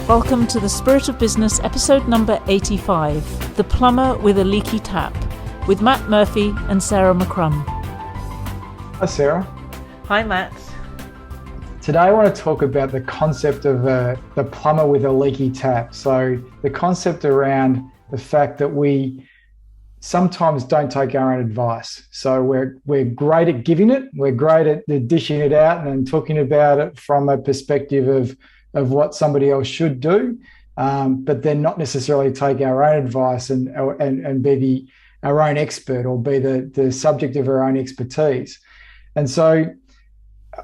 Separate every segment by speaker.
Speaker 1: Welcome to the Spirit of Business, episode number 85, The Plumber with a Leaky Tap, with Matt Murphy and Sarah McCrum.
Speaker 2: Hi Sarah.
Speaker 1: Hi Matt.
Speaker 2: Today I want to talk about the concept of the plumber with a leaky tap. So the concept around the fact that we sometimes don't take our own advice. So we're great at giving it, we're great at dishing it out and talking about it from a perspective of what somebody else should do, but then not necessarily take our own advice and be our own expert or be the subject of our own expertise. And so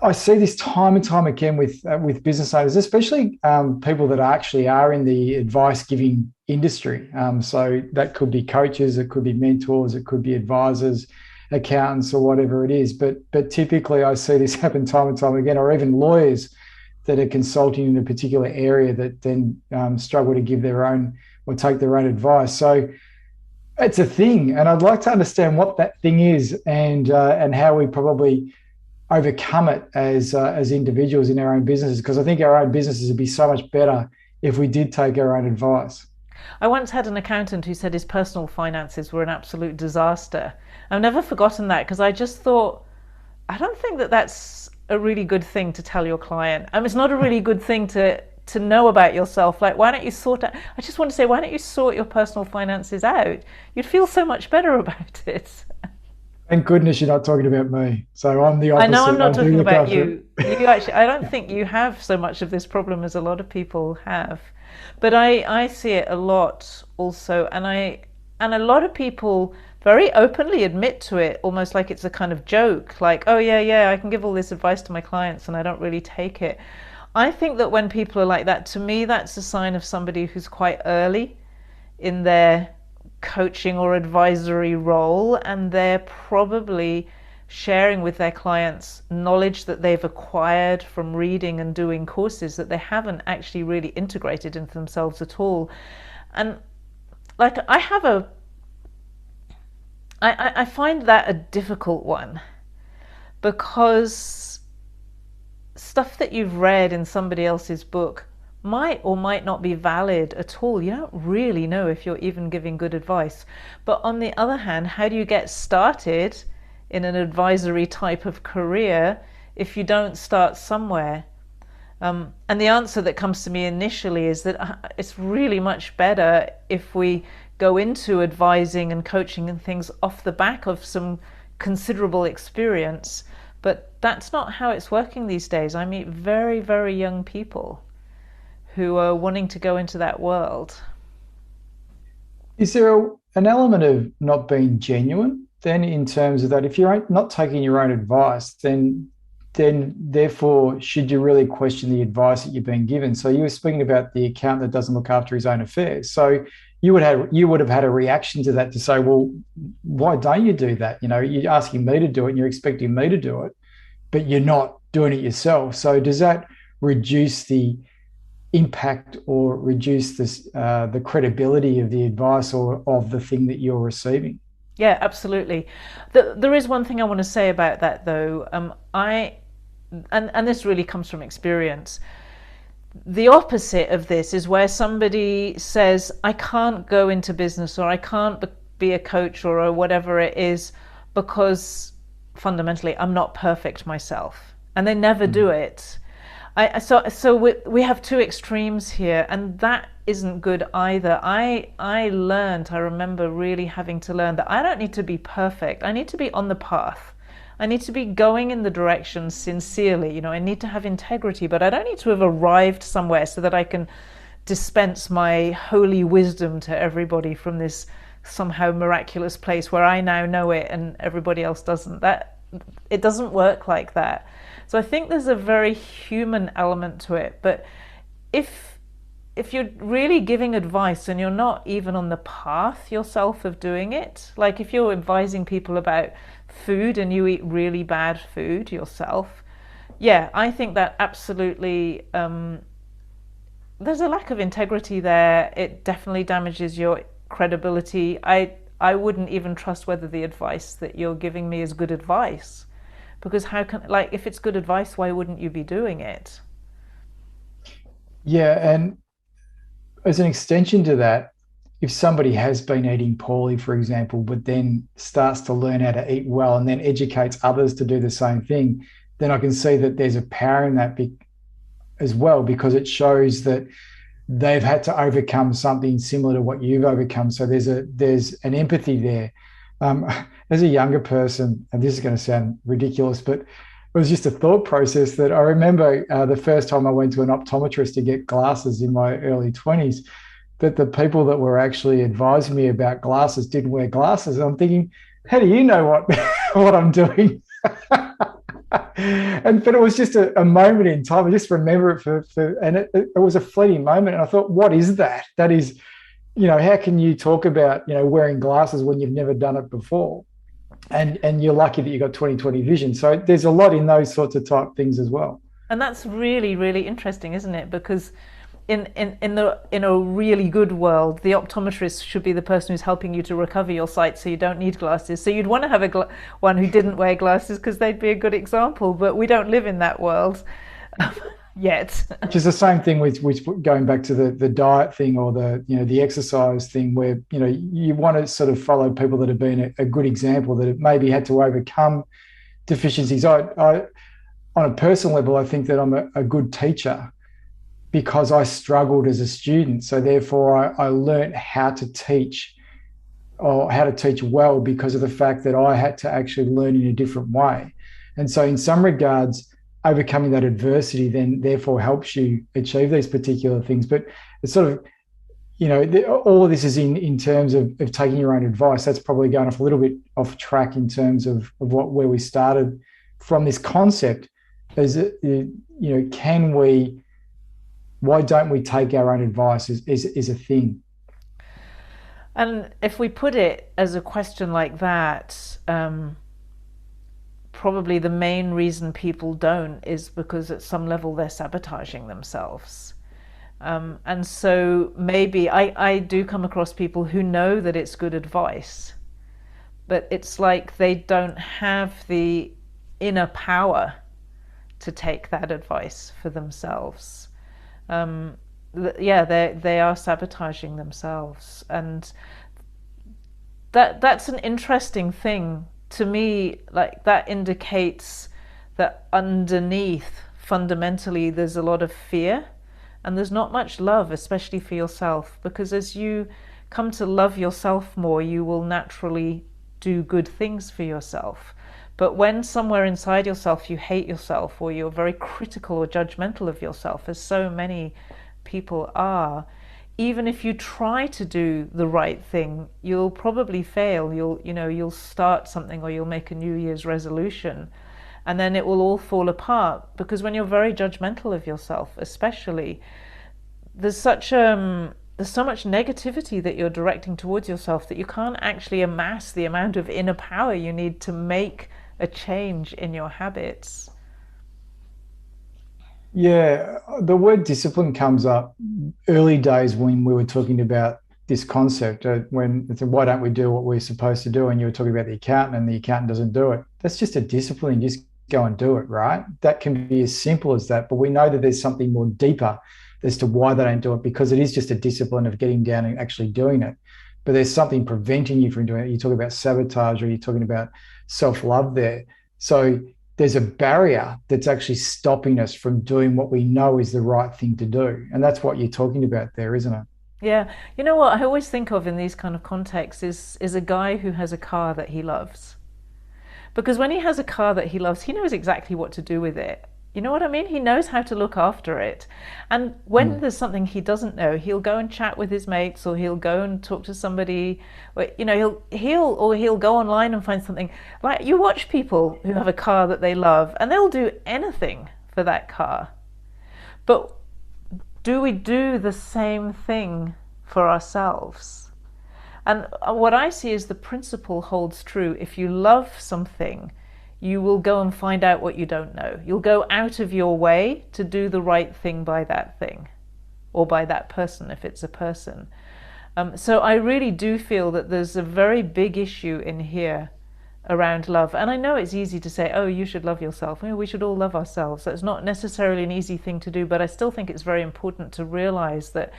Speaker 2: I see this time and time again with business owners, especially people that actually are in the advice giving industry. So that could be coaches, it could be mentors, it could be advisors, accountants, or whatever it is. But typically I see this happen time and time again, or even lawyers that are consulting in a particular area that then struggle to give their own or take their own advice. So it's a thing, and I'd like to understand what that thing is and how we probably overcome it as individuals in our own businesses, because I think our own businesses would be so much better if we did take our own advice.
Speaker 1: I once had an accountant who said his personal finances were an absolute disaster. I've never forgotten that, because I just thought, I don't think that's a really good thing to tell your client. It's not a really good thing to know about yourself. Like, why don't you sort out, I just want to say, why don't you sort your personal finances out? You'd feel so much better about it.
Speaker 2: Thank goodness you're not talking about me. So I'm the opposite.
Speaker 1: I know I'm not talking about you. You actually, I don't think you have so much of this problem as a lot of people have. But I see it a lot also, and a lot of people very openly admit to it, almost like it's a kind of joke, like, oh yeah, I can give all this advice to my clients and I don't really take it. I think that when people are like that, to me, that's a sign of somebody who's quite early in their coaching or advisory role, and they're probably sharing with their clients knowledge that they've acquired from reading and doing courses that they haven't actually really integrated into themselves at all. And like, I find that a difficult one, because stuff that you've read in somebody else's book might or might not be valid at all. You don't really know if you're even giving good advice. But on the other hand, how do you get started in an advisory type of career if you don't start somewhere? And the answer that comes to me initially is that it's really much better if we go into advising and coaching and things off the back of some considerable experience. But that's not how it's working these days. I meet very, very young people who are wanting to go into that world.
Speaker 2: Is there an element of not being genuine then, in terms of that? If you're not taking your own advice, then therefore should you really question the advice that you've been given? So you were speaking about the accountant that doesn't look after his own affairs. So you would have had a reaction to that, to say, well, why don't you do that? You know, you're asking me to do it and you're expecting me to do it, but you're not doing it yourself. So does that reduce the impact or reduce the credibility of the advice or of the thing that you're receiving?
Speaker 1: Yeah, absolutely. There is one thing I want to say about that, though. And this really comes from experience. The opposite of this is where somebody says, I can't go into business, or I can't be a coach, or whatever it is, because fundamentally I'm not perfect myself, and they never do it. So we have two extremes here, and that isn't good either. I remember really having to learn that I don't need to be perfect. I need to be on the path. I need to be going in the direction sincerely. You know, I need to have integrity, but I don't need to have arrived somewhere so that I can dispense my holy wisdom to everybody from this somehow miraculous place where I now know it and everybody else doesn't. That it doesn't work like that. So I think there's a very human element to it. But if you're really giving advice and you're not even on the path yourself of doing it, like if you're advising people about food and you eat really bad food yourself, yeah, I think that absolutely there's a lack of integrity there. It definitely damages your credibility. I wouldn't even trust whether the advice that you're giving me is good advice, because how can, like, if it's good advice, why wouldn't you be doing it?
Speaker 2: Yeah, and as an extension to that, if somebody has been eating poorly, for example, but then starts to learn how to eat well and then educates others to do the same thing, then I can see that there's a power in that as well, because it shows that they've had to overcome something similar to what you've overcome. So there's an empathy there. Um, as a younger person, and this is going to sound ridiculous, but it was just a thought process that I remember the first time I went to an optometrist to get glasses in my early 20s, that the people that were actually advising me about glasses didn't wear glasses. And I'm thinking, how do you know what what I'm doing? But it was just a moment in time. I just remember it and it was a fleeting moment. And I thought, what is that? That is, how can you talk about, wearing glasses when you've never done it before? And you're lucky that you got 20/20 vision. So there's a lot in those sorts of type things as well.
Speaker 1: And that's really, really interesting, isn't it? Because in a really good world, the optometrist should be the person who's helping you to recover your sight, so you don't need glasses. So you'd want to have one who didn't wear glasses because they'd be a good example. But we don't live in that world yet.
Speaker 2: Which is the same thing with going back to the diet thing, or the exercise thing, where you want to sort of follow people that have been a good example, that have maybe had to overcome deficiencies. I on a personal level, I think that I'm a good teacher because I struggled as a student. So therefore I learned how to teach, or how to teach well, because of the fact that I had to actually learn in a different way. And so in some regards, overcoming that adversity then therefore helps you achieve these particular things. But it's sort of, all of this is in terms of taking your own advice. That's probably going off a little bit off track in terms of where we started from. This concept is, why don't we take our own advice is a thing.
Speaker 1: And if we put it as a question like that, probably the main reason people don't is because at some level they're sabotaging themselves. And so maybe I do come across people who know that it's good advice, but it's like they don't have the inner power to take that advice for themselves. They are sabotaging themselves, and that's an interesting thing to me. Like, that indicates that underneath, fundamentally, there's a lot of fear, and there's not much love, especially for yourself, because as you come to love yourself more, you will naturally do good things for yourself. But when somewhere inside yourself you hate yourself, or you're very critical or judgmental of yourself, as so many people are, even if you try to do the right thing, you'll probably fail. You'll start something, or you'll make a New Year's resolution, and then it will all fall apart, because when you're very judgmental of yourself, especially, there's so much negativity that you're directing towards yourself that you can't actually amass the amount of inner power you need to make a change in your habits.
Speaker 2: Yeah, the word discipline comes up early days when we were talking about this concept. When it's, why don't we do what we're supposed to do? And you were talking about the accountant, and the accountant doesn't do it. That's just a discipline. Just go and do it, right? That can be as simple as that. But we know that there's something more deeper as to why they don't do it, because it is just a discipline of getting down and actually doing it. But there's something preventing you from doing it. You talk about sabotage, or you're talking about self-love there. So there's a barrier that's actually stopping us from doing what we know is the right thing to do. And that's what you're talking about there, isn't it?
Speaker 1: Yeah. You know what I always think of in these kind of contexts is a guy who has a car that he loves. Because when he has a car that he loves, he knows exactly what to do with it. You know what I mean? He knows how to look after it. And when there's something he doesn't know, he'll go and chat with his mates, or he'll go and talk to somebody, or, he'll go online and find something. Like, you watch people who have a car that they love, and they'll do anything for that car. But do we do the same thing for ourselves? And what I see is the principle holds true. If you love something, you will go and find out what you don't know. You'll go out of your way to do the right thing by that thing, or by that person if it's a person. So I really do feel that there's a very big issue in here around love. And I know it's easy to say, oh, you should love yourself. We should all love ourselves. That's not necessarily an easy thing to do, but I still think it's very important to realize that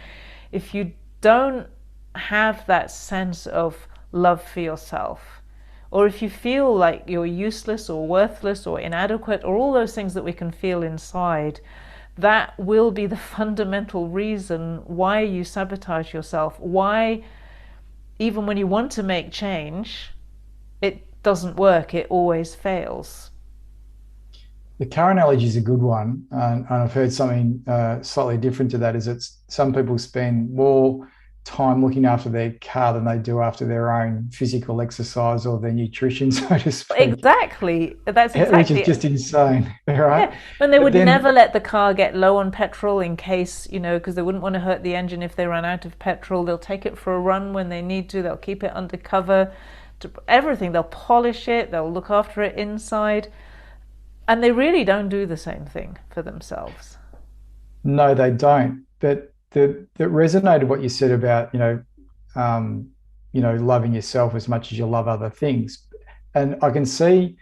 Speaker 1: if you don't have that sense of love for yourself, or if you feel like you're useless or worthless or inadequate, or all those things that we can feel inside, that will be the fundamental reason why you sabotage yourself, why even when you want to make change, it doesn't work, it always fails.
Speaker 2: The car analogy is a good one, and I've heard something slightly different to that. Is it's some people spend more time looking after their car than they do after their own physical exercise or their nutrition, so to speak,
Speaker 1: Exactly, that's
Speaker 2: which is
Speaker 1: exactly
Speaker 2: just
Speaker 1: it.
Speaker 2: insane, right?
Speaker 1: Yeah, and they
Speaker 2: But
Speaker 1: would
Speaker 2: then,
Speaker 1: never let the car get low on petrol in case, because they wouldn't want to hurt the engine if they ran out of petrol. They'll take it for a run when they need to. They'll keep it under cover. Everything. They'll polish it. They'll look after it inside. And they really don't do the same thing for themselves.
Speaker 2: no, they don't. But that resonated what you said about loving yourself as much as you love other things, and I can see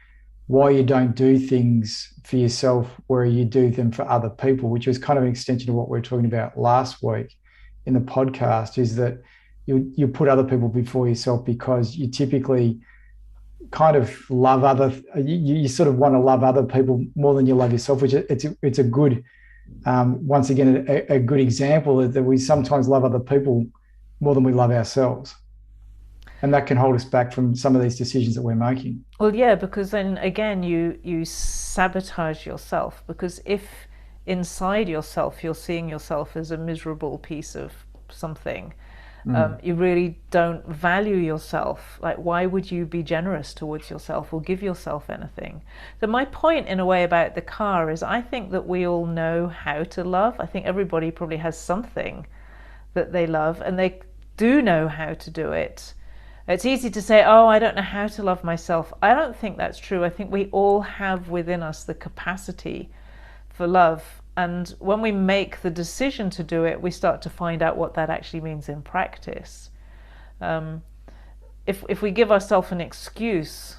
Speaker 2: why you don't do things for yourself where you do them for other people, which was kind of an extension of what we were talking about last week in the podcast, is that you put other people before yourself because you typically kind of love you sort of want to love other people more than you love yourself, which it's a good once again a good example that we sometimes love other people more than we love ourselves, and that can hold us back from some of these decisions that we're making.
Speaker 1: Well, yeah, because then again, you sabotage yourself, because if inside yourself you're seeing yourself as a miserable piece of something, you really don't value yourself. Like, why would you be generous towards yourself or give yourself anything? So my point in a way about the car is, I think that we all know how to love. I think everybody probably has something that they love, and they do know how to do it. It's easy to say, oh, I don't know how to love myself. I don't think that's true. I think we all have within us the capacity for love. And when we make the decision to do it, we start to find out what that actually means in practice. If we give ourselves an excuse,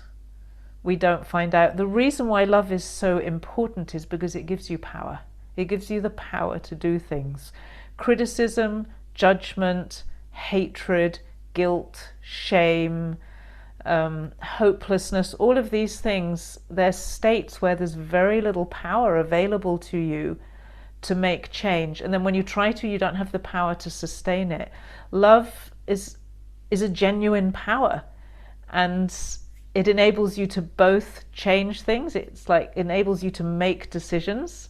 Speaker 1: we don't find out. The reason why love is so important is because it gives you power. It gives you the power to do things. Criticism, judgment, hatred, guilt, shame, hopelessness, all of these things, they're states where there's very little power available to you to make change. And then when you try to, you don't have the power to sustain it. Love is a genuine power, and it enables you to both change things. It's like enables you to make decisions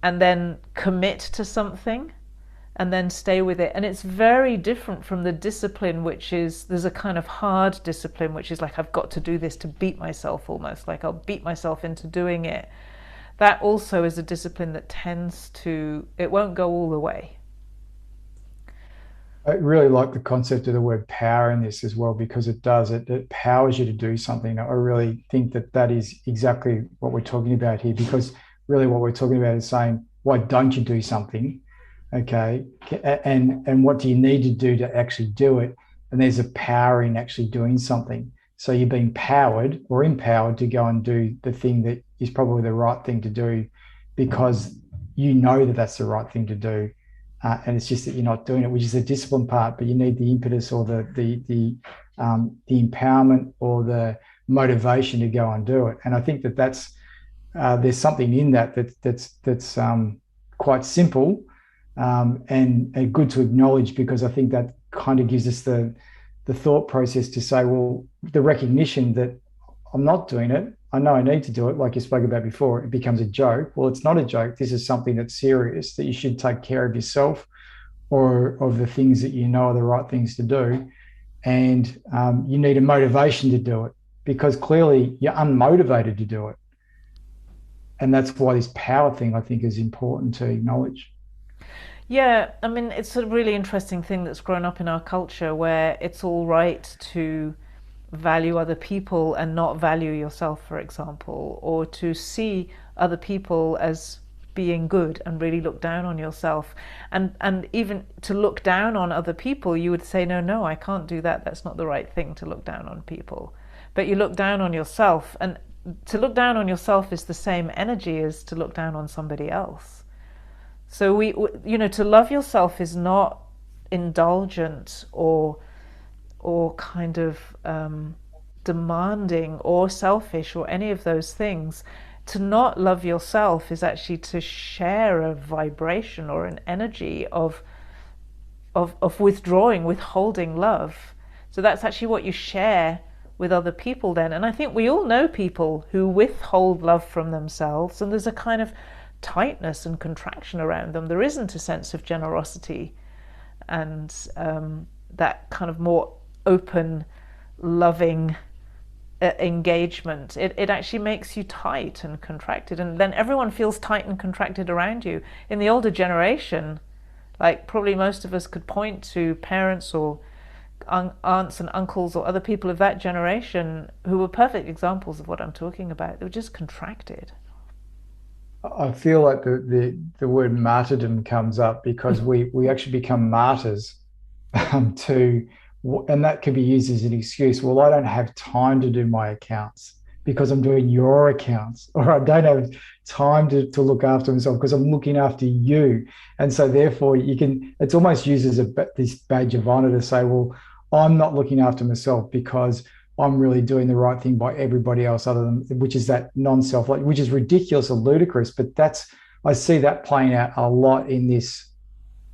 Speaker 1: and then commit to something and then stay with it. And it's very different from the discipline, which is, there's a kind of hard discipline, which is like, I've got to do this to beat myself, almost like I'll beat myself into doing it. That also is a discipline that tends to, it won't go all the way.
Speaker 2: I really like the concept of the word power in this as well, because it powers you to do something. I really think that is exactly what we're talking about here, because really what we're talking about is saying, why don't you do something? Okay, and what do you need to do to actually do it? And there's a power in actually doing something. So you're being powered or empowered to go and do the thing that is probably the right thing to do, because you know that that's the right thing to do, and it's just that you're not doing it, which is the discipline part. But you need the impetus or the empowerment or the motivation to go and do it. And I think that's there's something in that's quite simple. And good to acknowledge, because I think that kind of gives us the thought process to say, well, the recognition that I'm not doing it, I know I need to do it, like you spoke about before, it becomes a joke. Well, it's not a joke. This is something that's serious, that you should take care of yourself or of the things that you know are the right things to do. And you need a motivation to do it, because clearly you're unmotivated to do it. And that's why this power thing, I think, is important to acknowledge.
Speaker 1: Yeah, I mean, it's a really interesting thing that's grown up in our culture, where it's all right to value other people and not value yourself, for example, or to see other people as being good and really look down on yourself. And even to look down on other people, you would say, no, I can't do that. That's not the right thing to look down on people. But you look down on yourself, and to look down on yourself is the same energy as to look down on somebody else. So to love yourself is not indulgent or kind of demanding or selfish or any of those things. To not love yourself is actually to share a vibration or an energy of withdrawing, withholding love. So that's actually what you share with other people then. And I think we all know people who withhold love from themselves, and there's a kind of tightness and contraction around them. There isn't a sense of generosity and that kind of more open, loving engagement. It actually makes you tight and contracted, and then everyone feels tight and contracted around you. In the older generation, like probably most of us could point to parents or aunts and uncles or other people of that generation who were perfect examples of what I'm talking about. They were just contracted.
Speaker 2: I feel like the word martyrdom comes up because we actually become martyrs to, and that can be used as an excuse. Well, I don't have time to do my accounts because I'm doing your accounts, or I don't have time to look after myself because I'm looking after you. And so therefore it's almost used as this badge of honor to say, well, I'm not looking after myself because I'm really doing the right thing by everybody else other than, which is that non-self, like, which is ridiculous and ludicrous. But I see that playing out a lot in this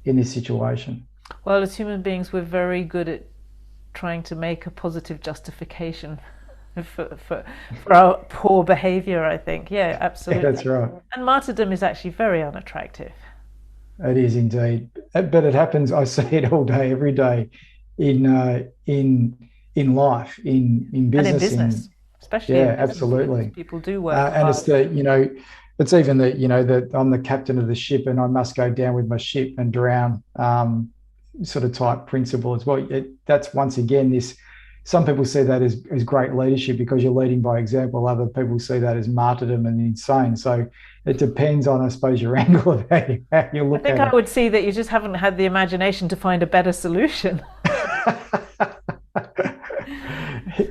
Speaker 2: situation.
Speaker 1: Well, as human beings, we're very good at trying to make a positive justification for our poor behavior, I think. Yeah, absolutely.
Speaker 2: That's right.
Speaker 1: And martyrdom is actually very unattractive.
Speaker 2: It is indeed, but it happens. I see it all day, every day, in life, in
Speaker 1: And in
Speaker 2: business,
Speaker 1: business, especially in
Speaker 2: yeah,
Speaker 1: business,
Speaker 2: absolutely.
Speaker 1: people do work
Speaker 2: And it's
Speaker 1: hard.
Speaker 2: it's even that I'm the captain of the ship and I must go down with my ship and drown, sort of type principle as well. That's once again this. Some people see that as great leadership because you're leading by example. Other people see that as martyrdom and insane. So it depends on, I suppose, your angle of how you
Speaker 1: I
Speaker 2: look
Speaker 1: think
Speaker 2: at
Speaker 1: I
Speaker 2: it.
Speaker 1: would see that you just haven't had the imagination to find a better solution.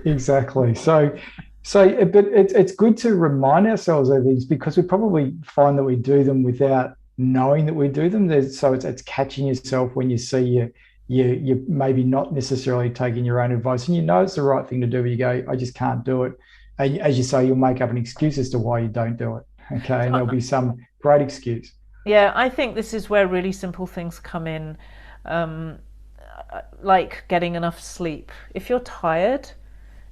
Speaker 2: Exactly. But it's good to remind ourselves of these because we probably find that we do them without knowing that we do them. So it's catching yourself when you see you maybe not necessarily taking your own advice, and you know it's the right thing to do, but you go, I just can't do it. And as you say, you'll make up an excuse as to why you don't do it. Okay, and there'll be some great excuse.
Speaker 1: Yeah, I think this is where really simple things come in, um, like getting enough sleep. If you're tired,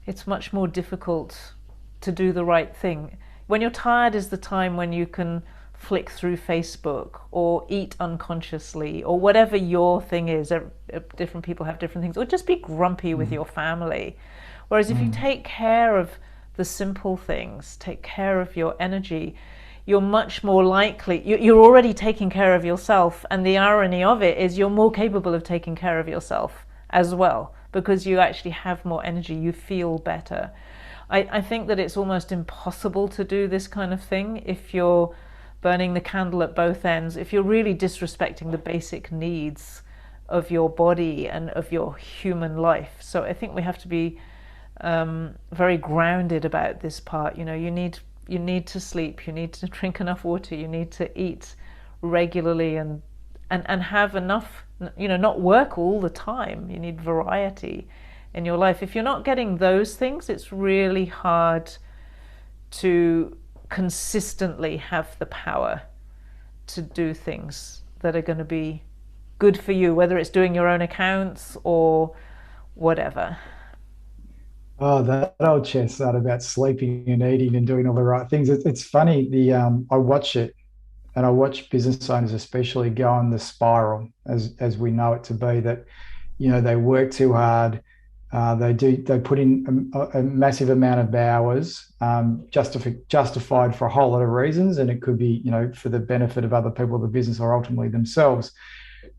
Speaker 1: it's much more difficult to do the right thing. When you're tired is the time when you can flick through Facebook or eat unconsciously or whatever your thing is. Different people have different things, or just be grumpy with your family. Whereas if you
Speaker 2: Mm.
Speaker 1: take care of the simple things, take care of your energy, you're much more likely, you're already taking care of yourself. And the irony of it is you're more capable of taking care of yourself as well because you actually have more energy, you feel better. I think that it's almost impossible to do this kind of thing if you're burning the candle at both ends, if you're really disrespecting the basic needs of your body and of your human life. So I think we have to be very grounded about this part. You need to sleep, you need to drink enough water, you need to eat regularly and have enough, not work all the time. You need variety in your life. If you're not getting those things, it's really hard to consistently have the power to do things that are going to be good for you, whether it's doing your own accounts or whatever.
Speaker 2: Oh, that old chestnut about sleeping and eating and doing all the right things. It's funny. I watch it, and I watch business owners especially go on the spiral, as we know it to be. That they work too hard. They put in a massive amount of hours, justified for a whole lot of reasons, and it could be for the benefit of other people, the business, or ultimately themselves.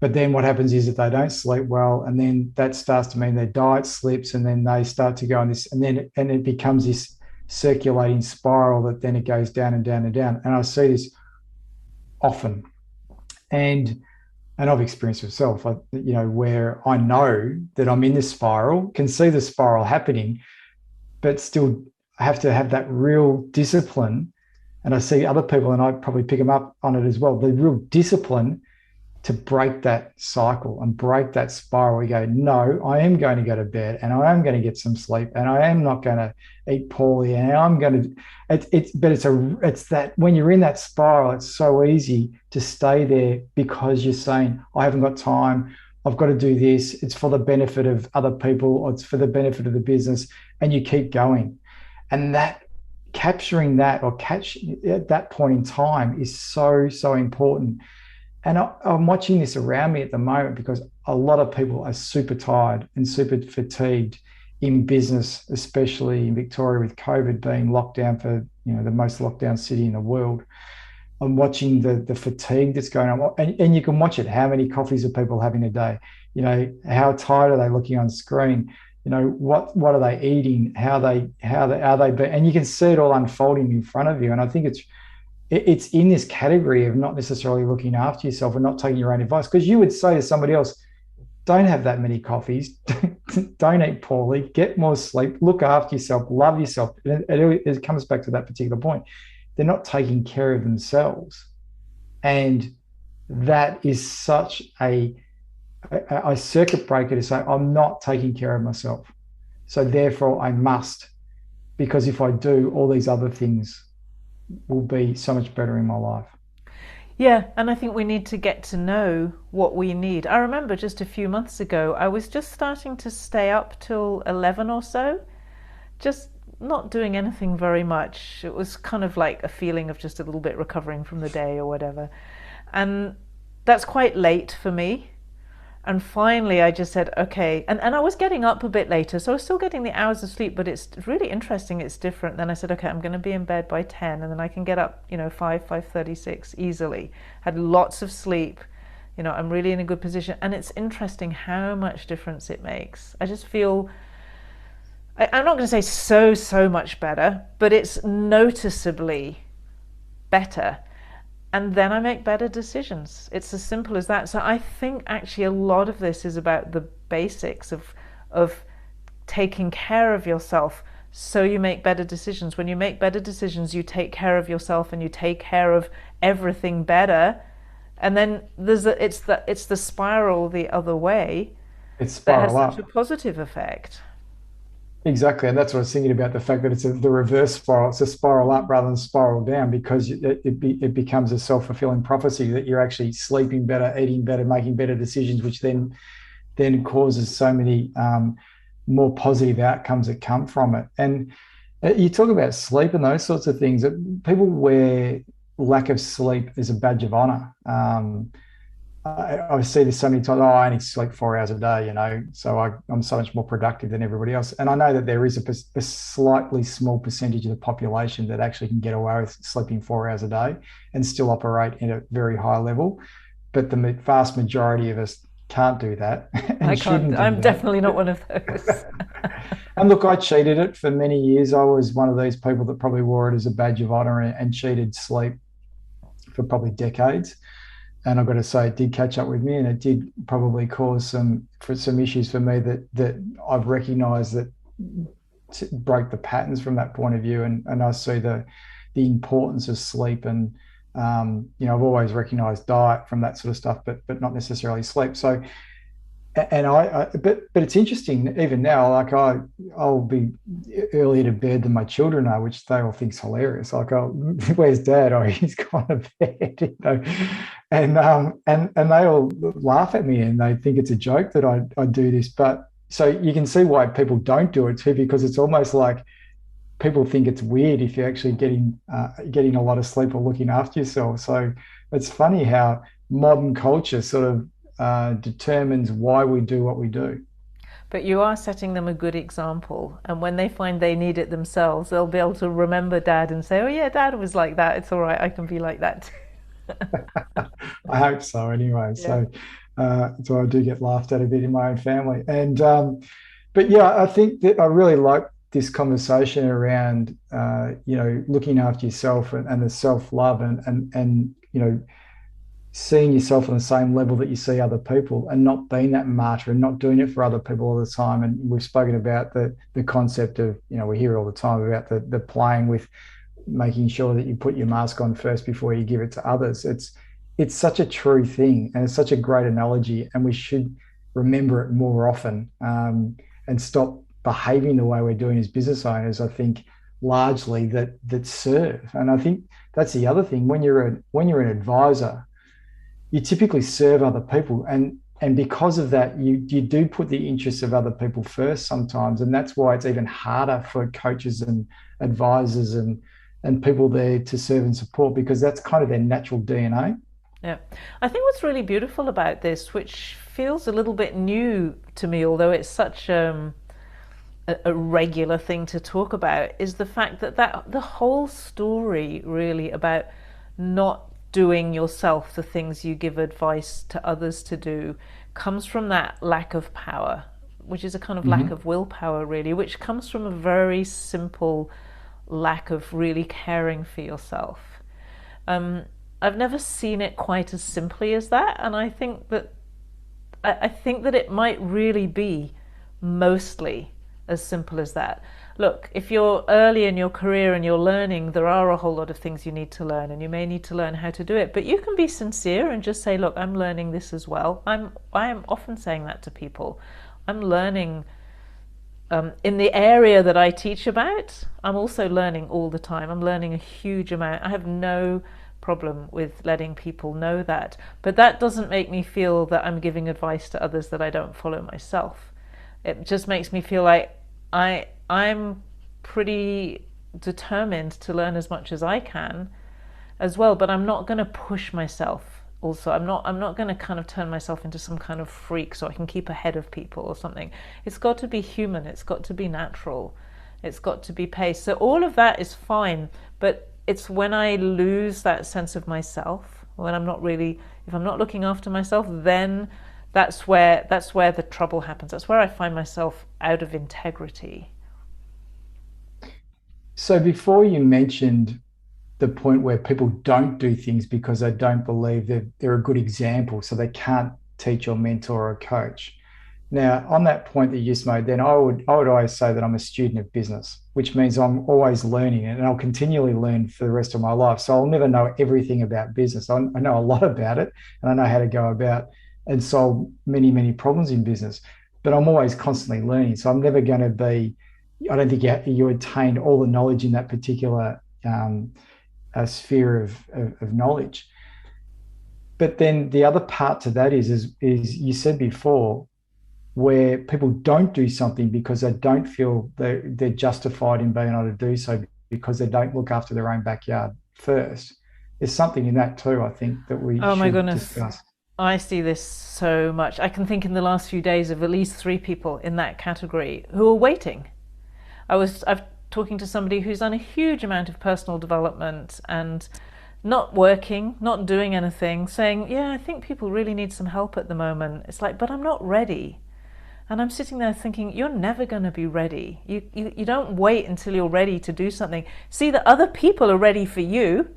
Speaker 2: But then what happens is that they don't sleep well, and then that starts to mean their diet slips, and then they start to go on this, and it becomes this circulating spiral that then it goes down and down and down. And I see this often, and I've experienced myself, where I know that I'm in this spiral, can see the spiral happening, but still I have to have that real discipline. And I see other people, and I probably pick them up on it as well, the real discipline to break that cycle and break that spiral. We go, no, I am going to go to bed and I am going to get some sleep and I am not going to eat poorly and I'm going to. It's that when you're in that spiral, it's so easy to stay there because you're saying, I haven't got time. I've got to do this. It's for the benefit of other people or it's for the benefit of the business. And you keep going. And that capturing that or catch at that point in time is so important. And I'm watching this around me at the moment because a lot of people are super tired and super fatigued in business, especially in Victoria with COVID being locked down for, the most locked down city in the world. I'm watching the fatigue that's going on, and you can watch it. How many coffees are people having a day? How tired are they looking on screen? What are they eating? How are they? And you can see it all unfolding in front of you. And I think it's in this category of not necessarily looking after yourself and not taking your own advice. Because you would say to somebody else, don't have that many coffees, don't eat poorly, get more sleep, look after yourself, love yourself. It comes back to that particular point. They're not taking care of themselves. And that is such a circuit breaker to say, I'm not taking care of myself. So therefore I must, because if I do, all these other things will be so much better in my life.
Speaker 1: Yeah, and I think we need to get to know what we need. I remember just a few months ago, I was just starting to stay up till 11 or so, just not doing anything very much. It was kind of like a feeling of just a little bit recovering from the day or whatever. And that's quite late for me. And finally, I just said, okay. And I was getting up a bit later, so I was still getting the hours of sleep, but it's really interesting. It's different. Then I said, okay, I'm going to be in bed by 10, and then I can get up, 5:36 easily. Had lots of sleep. I'm really in a good position. And it's interesting how much difference it makes. I just feel, I'm not going to say so much better, but it's noticeably better. And then I make better decisions. It's as simple as that. So I think actually a lot of this is about the basics of taking care of yourself so you make better decisions. When you make better decisions, you take care of yourself and you take care of everything better. And then it's the spiral the other way
Speaker 2: It's
Speaker 1: that has
Speaker 2: spiral
Speaker 1: such
Speaker 2: up.
Speaker 1: a positive effect.
Speaker 2: Exactly. And that's what I was thinking about, the fact that it's the reverse spiral. It's a spiral up rather than spiral down, because it becomes a self-fulfilling prophecy that you're actually sleeping better, eating better, making better decisions, which then causes so many more positive outcomes that come from it. And you talk about sleep and those sorts of things, that people wear lack of sleep as a badge of honor. I see this so many times. Oh, I only sleep 4 hours a day, so I'm so much more productive than everybody else. And I know that there is a slightly small percentage of the population that actually can get away with sleeping 4 hours a day and still operate at a very high level. But the vast majority of us can't do that
Speaker 1: I
Speaker 2: and
Speaker 1: can't,
Speaker 2: shouldn't do
Speaker 1: I'm
Speaker 2: that.
Speaker 1: definitely not one of those.
Speaker 2: And look, I cheated it for many years. I was one of these people that probably wore it as a badge of honor and cheated sleep for probably decades. And I've got to say, it did catch up with me, and it did probably cause some issues for me that I've recognised that broke the patterns from that point of view, and I see the importance of sleep, and I've always recognised diet from that sort of stuff, but not necessarily sleep. So and but it's interesting even now. Like I'll be earlier to bed than my children are, which they all think's hilarious. Like, oh, where's Dad? Oh, he's gone to bed, and they all laugh at me and they think it's a joke that I do this. But so you can see why people don't do it too, because it's almost like people think it's weird if you're actually getting a lot of sleep or looking after yourself. So it's funny how modern culture sort of determines why we do what we do.
Speaker 1: But you are setting them a good example. And when they find they need it themselves, they'll be able to remember Dad and say, oh, yeah, Dad was like that. It's all right. I can be like that too.
Speaker 2: I hope so anyway.
Speaker 1: Yeah.
Speaker 2: So I do get laughed at a bit in my own family. But yeah, I think that I really like this conversation around, looking after yourself and the self-love and seeing yourself on the same level that you see other people, and not being that martyr and not doing it for other people all the time. And we've spoken about the concept of, we hear all the time about the playing with making sure that you put your mask on first before you give it to others. it's such a true thing, and it's such a great analogy, and we should remember it more often, and stop behaving the way we're doing as business owners. I think largely that serve, and I think that's the other thing. When you're an advisor, you typically serve other people, and because of that, you do put the interests of other people first sometimes, and that's why it's even harder for coaches and advisors and people there to serve and support, because that's kind of their natural DNA.
Speaker 1: Yeah. I think what's really beautiful about this, which feels a little bit new to me, although it's such a regular thing to talk about, is the fact that the whole story really about not doing yourself the things you give advice to others to do comes from that lack of power, which is a kind of lack
Speaker 2: Mm-hmm.
Speaker 1: of willpower, really, which comes from a very simple lack of really caring for yourself. Um, I've never seen it quite as simply as that, and I think that it might really be mostly as simple as that. Look, if you're early in your career and you're learning, there are a whole lot of things you need to learn, and you may need to learn how to do it. But you can be sincere and just say, "Look, I'm learning this as well." I am often saying that to people. I'm learning in the area that I teach about. I'm also learning all the time. I'm learning a huge amount. I have no problem with letting people know that, but that doesn't make me feel that I'm giving advice to others that I don't follow myself. It just makes me feel like I'm pretty determined to learn as much as I can as well, but I'm not going to push myself. Also, I'm not going to kind of turn myself into some kind of freak so I can keep ahead of people or something. It's got to be human, it's got to be natural, it's got to be paced. So all of that is fine, but it's when I lose that sense of myself, when I'm not really, if I'm not looking after myself, then that's where the trouble happens. That's where I find myself out of integrity.
Speaker 2: So before you mentioned the point where people don't do things because they don't believe they're a good example, so they can't teach or mentor or coach. Now, on that point that you just made, then I would always say that I'm a student of business, which means I'm always learning, and I'll continually learn for the rest of my life. So I'll never know everything about business. I know a lot about it, and I know how to go about and solve many, many problems in business. But I'm always constantly learning. So I'm never going to be, I don't think you attained all the knowledge in that particular sphere of knowledge. But then the other part to that is you said before, where people don't do something because they don't feel they're justified in being able to do so, because they don't look after their own backyard first. There's something in that too, I think, that we
Speaker 1: Oh my
Speaker 2: should
Speaker 1: goodness.
Speaker 2: discuss.
Speaker 1: I see this so much. I can think in the last few days of at least three people in that category who are waiting. I've talking to somebody who's done a huge amount of personal development and not working, not doing anything, saying, "Yeah, I think people really need some help at the moment." It's like, "But I'm not ready." And I'm sitting there thinking, "You're never going to be ready. You don't wait until you're ready to do something. See that other people are ready for you,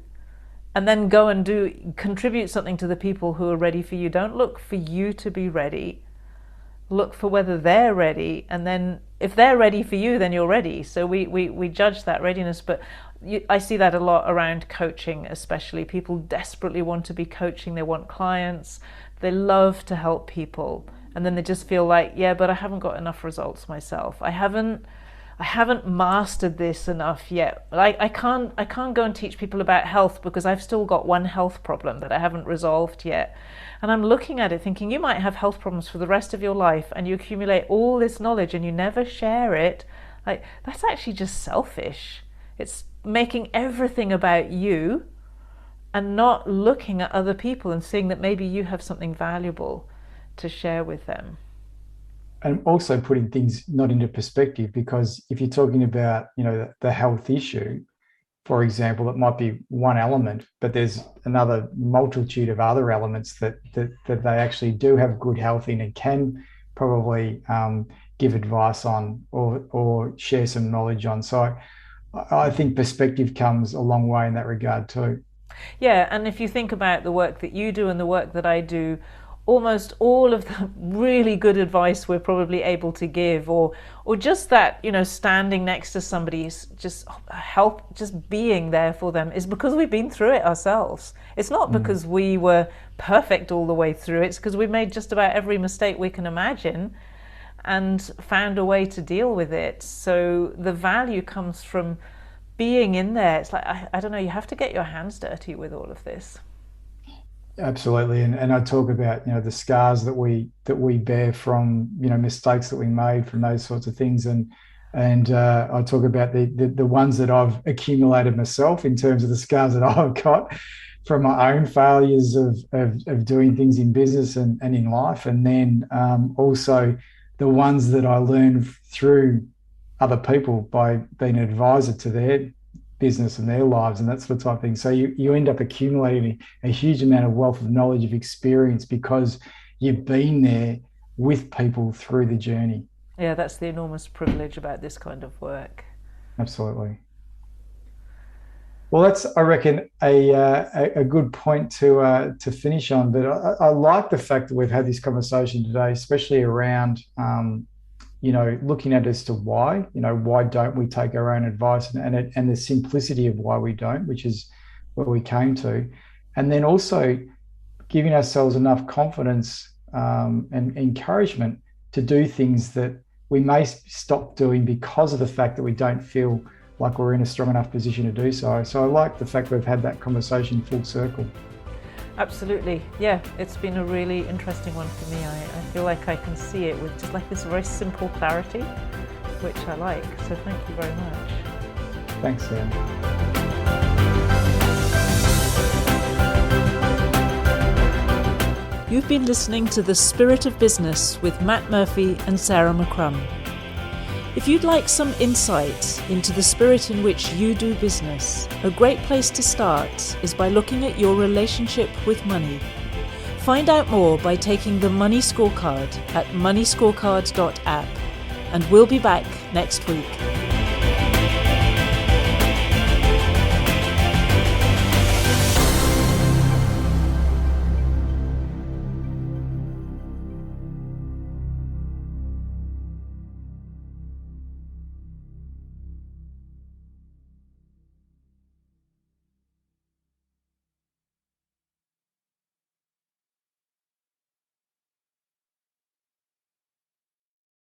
Speaker 1: and then go and contribute something to the people who are ready for you. Don't look for you to be ready. Look for whether they're ready, and then if they're ready for you, then you're ready." So we judge that readiness. But I see that a lot around coaching, especially. People desperately want to be coaching. They want clients. They love to help people, and then they just feel like, "Yeah, but I haven't got enough results myself. I haven't mastered this enough yet. I can't go and teach people about health because I've still got one health problem that I haven't resolved yet." And I'm looking at it thinking, you might have health problems for the rest of your life, and you accumulate all this knowledge and you never share it. Like, that's actually just selfish. It's making everything about you and not looking at other people and seeing that maybe you have something valuable to share with them.
Speaker 2: And also putting things not into perspective, because if you're talking about, the health issue, for example, it might be one element, but there's another multitude of other elements that they actually do have good health in and can probably give advice on, or share some knowledge on. So I think perspective comes a long way in that regard too.
Speaker 1: Yeah, and if you think about the work that you do and the work that I do, almost all of the really good advice we're probably able to give, or just that, standing next to somebody, just help, just being there for them, is because we've been through it ourselves. It's not because we were perfect all the way through. It's because we made just about every mistake we can imagine and found a way to deal with it. So the value comes from being in there. It's like, I don't know, you have to get your hands dirty with all of this.
Speaker 2: Absolutely, and I talk about the scars that we bear from mistakes that we made, from those sorts of things, and I talk about the ones that I've accumulated myself in terms of the scars that I've got from my own failures of doing things in business and in life, and then also the ones that I learned through other people by being an advisor to their business and their lives and that sort of type of thing. So you end up accumulating a huge amount of wealth of knowledge, of experience, because you've been there with people through the journey.
Speaker 1: Yeah, that's the enormous privilege about this kind of work.
Speaker 2: Absolutely. Well, that's, I reckon, a good point to finish on. But I like the fact that we've had this conversation today, especially around looking at as to why don't we take our own advice, and the simplicity of why we don't, which is where we came to, and then also giving ourselves enough confidence and encouragement to do things that we may stop doing because of the fact that we don't feel like we're in a strong enough position to do so. So I like the fact we've had that conversation full circle.
Speaker 1: Absolutely. Yeah, it's been a really interesting one for me. I feel like I can see it with just like this very simple clarity, which I like. So thank you very much.
Speaker 2: Thanks, Sam.
Speaker 1: You've been listening to The Spirit of Business with Matt Murphy and Sarah McCrum. If you'd like some insight into the spirit in which you do business, a great place to start is by looking at your relationship with money. Find out more by taking the Money Scorecard at moneyscorecard.app, and we'll be back next week.